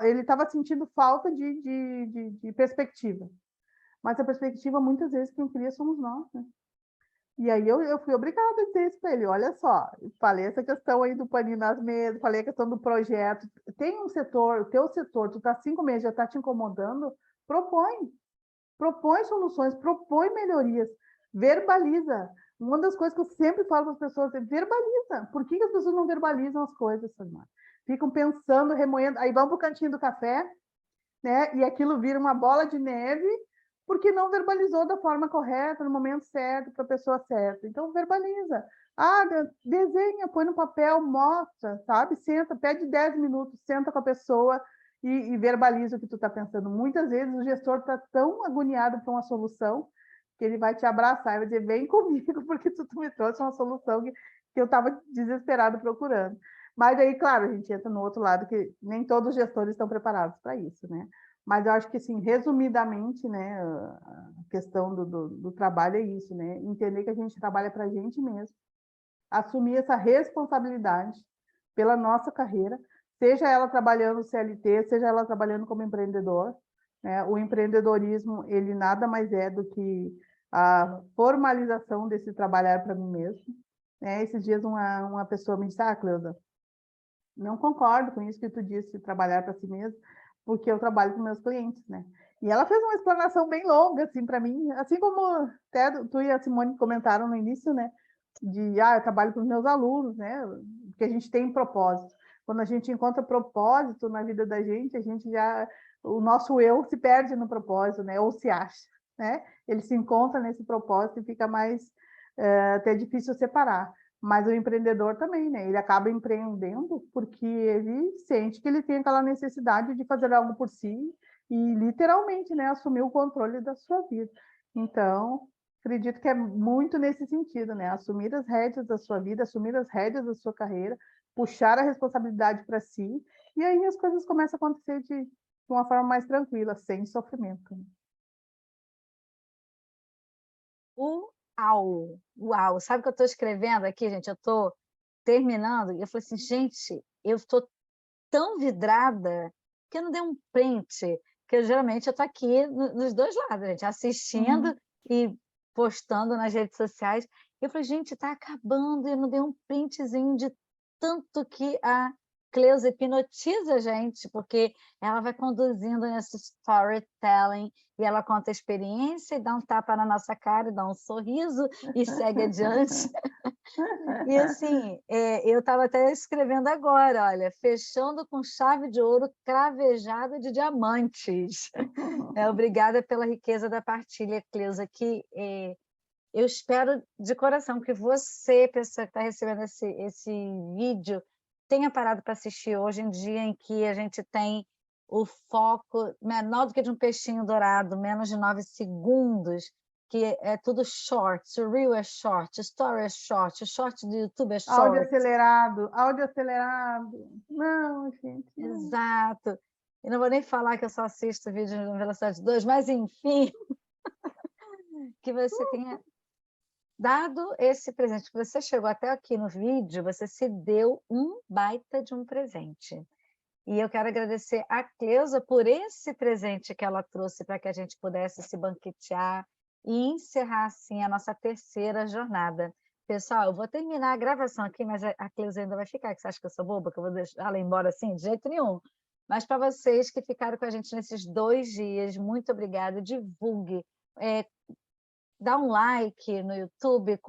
ele estava sentindo falta de perspectiva. Mas a perspectiva, muitas vezes, quem cria somos nós, né? E aí eu fui obrigada a dizer isso para ele, olha só, falei essa questão aí do paninho nas mesas, falei a questão do projeto, tem um setor, o teu setor, tu está 5 meses, já está te incomodando, propõe soluções, propõe melhorias, verbaliza. Uma das coisas que eu sempre falo para as pessoas é verbaliza. Por que as pessoas não verbalizam as coisas, Samara? Ficam pensando, remoendo, aí vão para o cantinho do café, né? E aquilo vira uma bola de neve, porque não verbalizou da forma correta, no momento certo, para a pessoa certa. Então, verbaliza. Desenha, põe no papel, mostra, sabe? Senta, pede 10 minutos, senta com a pessoa e verbaliza o que tu está pensando. Muitas vezes o gestor está tão agoniado por uma solução que ele vai te abraçar e vai dizer, vem comigo, porque tu me trouxe uma solução que eu estava desesperado procurando. Mas aí, claro, a gente entra no outro lado, que nem todos os gestores estão preparados para isso, né? Mas eu acho que, assim, resumidamente, né, a questão do trabalho é isso, né? Entender que a gente trabalha para a gente mesmo, assumir essa responsabilidade pela nossa carreira, seja ela trabalhando CLT, seja ela trabalhando como empreendedor, né? O empreendedorismo, ele nada mais é do que a formalização desse trabalhar para mim mesmo. Né? Esses dias uma pessoa me disse, Cleusa, não concordo com isso que tu disse, trabalhar para si mesmo, porque eu trabalho com meus clientes, né? E ela fez uma explanação bem longa, assim, para mim, assim como até tu e a Simone comentaram no início, né? Eu trabalho com os meus alunos, né? Porque a gente tem propósito. Quando a gente encontra propósito na vida da gente, o nosso eu se perde no propósito, né? Ou se acha, né? Ele se encontra nesse propósito e fica mais até difícil separar. Mas o empreendedor também, né? Ele acaba empreendendo porque ele sente que ele tem aquela necessidade de fazer algo por si e literalmente, né, assumir o controle da sua vida. Então, acredito que é muito nesse sentido, né? Assumir as rédeas da sua vida, assumir as rédeas da sua carreira, puxar a responsabilidade para si, e aí as coisas começam a acontecer de uma forma mais tranquila, sem sofrimento. Uau! Sabe o que eu estou escrevendo aqui, gente? Eu estou terminando, e eu falei assim, gente, eu estou tão vidrada que eu não dei um print, que geralmente eu estou aqui nos dois lados, gente, assistindo e postando nas redes sociais. Eu falei, gente, está acabando, e eu não dei um printzinho de tanto que a Cleusa hipnotiza a gente, porque ela vai conduzindo nesse storytelling e ela conta a experiência e dá um tapa na nossa cara, e dá um sorriso e segue adiante. E assim, eu estava até escrevendo agora, olha, fechando com chave de ouro cravejada de diamantes. Obrigada pela riqueza da partilha, Cleusa, que eu espero de coração que você, pessoa que está recebendo esse vídeo, tenha parado para assistir hoje em dia em que a gente tem o foco menor do que de um peixinho dourado, menos de 9 segundos, que é tudo short, o Reel é short, o Story é short, o short do YouTube é Áudio short. acelerado, áudio acelerado. Não, gente. Não. Exato. E não vou nem falar que eu só assisto vídeo em velocidade 2, mas enfim, que você tenha dado esse presente, que você chegou até aqui no vídeo, você se deu um baita de um presente. E eu quero agradecer a Cleusa por esse presente que ela trouxe para que a gente pudesse se banquetear e encerrar, assim, a nossa terceira jornada. Pessoal, eu vou terminar a gravação aqui, mas a Cleusa ainda vai ficar, que você acha que eu sou boba, que eu vou deixar ela embora assim? De jeito nenhum. Mas para vocês que ficaram com a gente nesses 2 dias, muito obrigada, divulgue, dá um like no YouTube,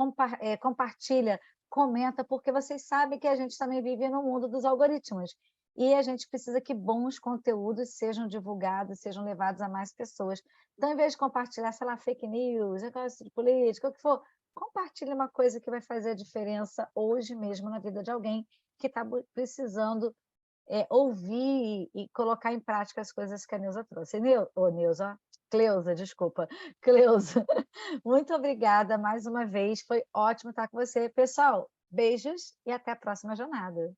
compartilha, comenta, porque vocês sabem que a gente também vive no mundo dos algoritmos. E a gente precisa que bons conteúdos sejam divulgados, sejam levados a mais pessoas. Então, em vez de compartilhar, sei lá, fake news, negócio de política, o que for, compartilhe uma coisa que vai fazer a diferença hoje mesmo na vida de alguém que está precisando ouvir e colocar em prática as coisas que a Neuza trouxe. Neuza, Cleusa, desculpa. Cleusa, muito obrigada mais uma vez, foi ótimo estar com você. Pessoal, beijos e até a próxima jornada.